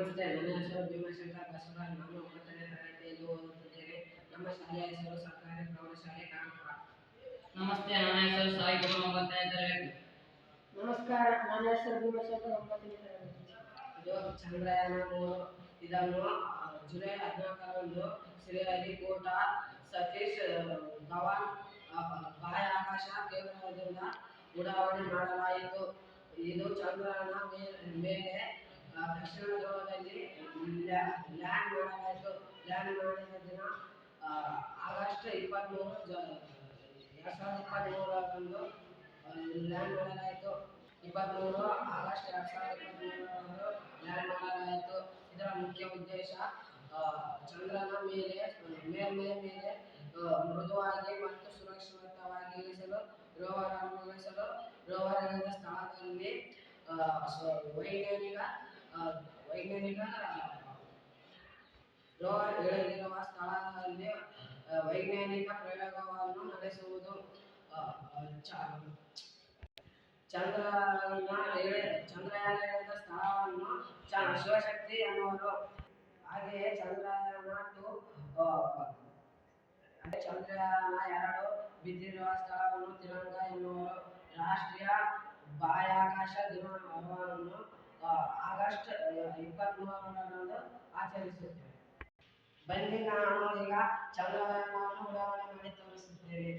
ನಮಸ್ತೆ, ನನ್ನ ಹೆಸರು ಭೀಮಶಂಕರ್ ಬಸವರಾಜ್. ನಾನು 9ನೇ ತರಗತಿಯಲ್ಲಿ ಓದುತ್ತಿದ್ದೇನೆ. ನಮ್ಮ ಶಾಲೆಯ ಹೆಸರು ಸರ್ಕಾರಿ ಪ್ರೌಢಶಾಲೆ ಕಾನಪುರ. ನಮಸ್ತೆ, ನನ್ನ ಹೆಸರು ಸಾಯಿ ಕುಮಾರ್, 9ನೇ ತರಗತಿ. ನಮಸ್ಕಾರ, ನನ್ನ ಹೆಸರು ಭೀಮಶಂಕರ್, 9ನೇ ತರಗತಿ. ಇದು ಚಂದ್ರಯಾನ 3. ಇದನ್ನು ಜುಲೈ 14ರಂದು ಶ್ರೀಹರಿಕೋಟ ಸತೀಶ್ ಧವನ್ ಬಾಹ್ಯಾಕಾಶ ಕೇಂದ್ರದಿಂದ ಉಡಾವಣೆ ಮಾಡಲಾಯಿತು. ಇದು ಚಂದ್ರನ ಮೇಲೆ ದಕ್ಷಿಣ ಧ್ರುವದಲ್ಲಿ ಲ್ಯಾಂಡ್ ಮಾಡಲಾಯಿತು. ಲ್ಯಾಂಡ್ ಮಾಡಿದ ದಿನ ಆಗಸ್ಟ್ 23, 2023ರಂದು ಲ್ಯಾಂಡ್ ಮಾಡಲಾಯಿತು. 23 ಆಗಸ್ಟ್ 2023ರಂದು ಲ್ಯಾಂಡ್ ಮಾಡಲಾಯಿತು. ಇದರ ಮುಖ್ಯ ಉದ್ದೇಶ ಚಂದ್ರನ ಮೇಲ್ಮೈ ಮೇಲೆ ಮೃದುವಾಗಿ ಮತ್ತು ಸುರಕ್ಷಿತವಾಗಿ ಇಳಿಸಲು, ರೋವರ್ ಇಳಿದ ಸ್ಥಳದಲ್ಲಿ ರೋವರ್ ಇಳಿದಿರುವ ಸ್ಥಳದಲ್ಲಿ ವೈಜ್ಞಾನಿಕ ಪ್ರಯೋಗವನ್ನು ನಡೆಸುವುದು. ಚಂದ್ರಯಾನ ಇಳಿದ ಸ್ಥಳವನ್ನು ಶಿವಶಕ್ತಿ ಎನ್ನುವರು. ಹಾಗೆಯೇ ಚಂದ್ರಯಾನ 2 ಬಿದ್ದಿರುವ ಸ್ಥಳವನ್ನು ತಿರಂಗ ಎನ್ನುವರು. ರಾಷ್ಟ್ರೀಯ ಬಾಹ್ಯಾಕಾಶ ದಿನವನ್ನು ಆಗಸ್ಟ್ 23ರಂದು ಆಚರಿಸುತ್ತೇವೆ. ಬನ್ನಿ, ನಾನು ಈಗ ಚಂದ್ರಯಾನವನ್ನು ಉಡಾವಣೆ ಮಾಡಿ ತೋರಿಸುತ್ತೇನೆ.